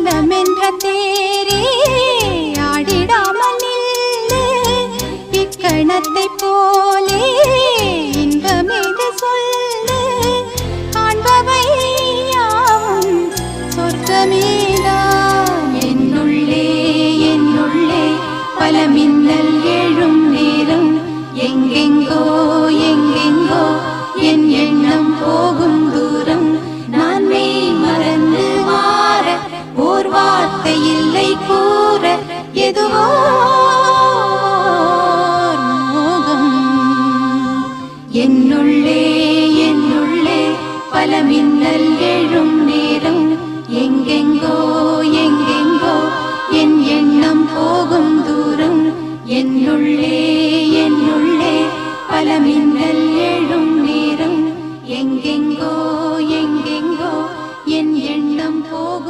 மனமென்ற தேரே ஆடிடாமல் நில்லு இக்கணத்தை போலே இன்பமேது சொல்லு காண்பவை யாவும் சொர்க்கமேதான் என்னுள்ளே என்னுள்ளே பல மின்னல் எழும் நேரம் எங்கெங்கோ எங்கெங்கோ என் எண்ணம் போகும் தூரம் நான் மெய் மறந்து மாற ஓர் வார்த்தை இல்லை கூற எதுவோ மோகம் என்னுள்ளே என்னுள்ளே பல மின்னல் எழும் நேரம் எங்கெங்கோ எங்கெங்கோ என் எண்ணம் போகும் தூரம் என்னுள்ளே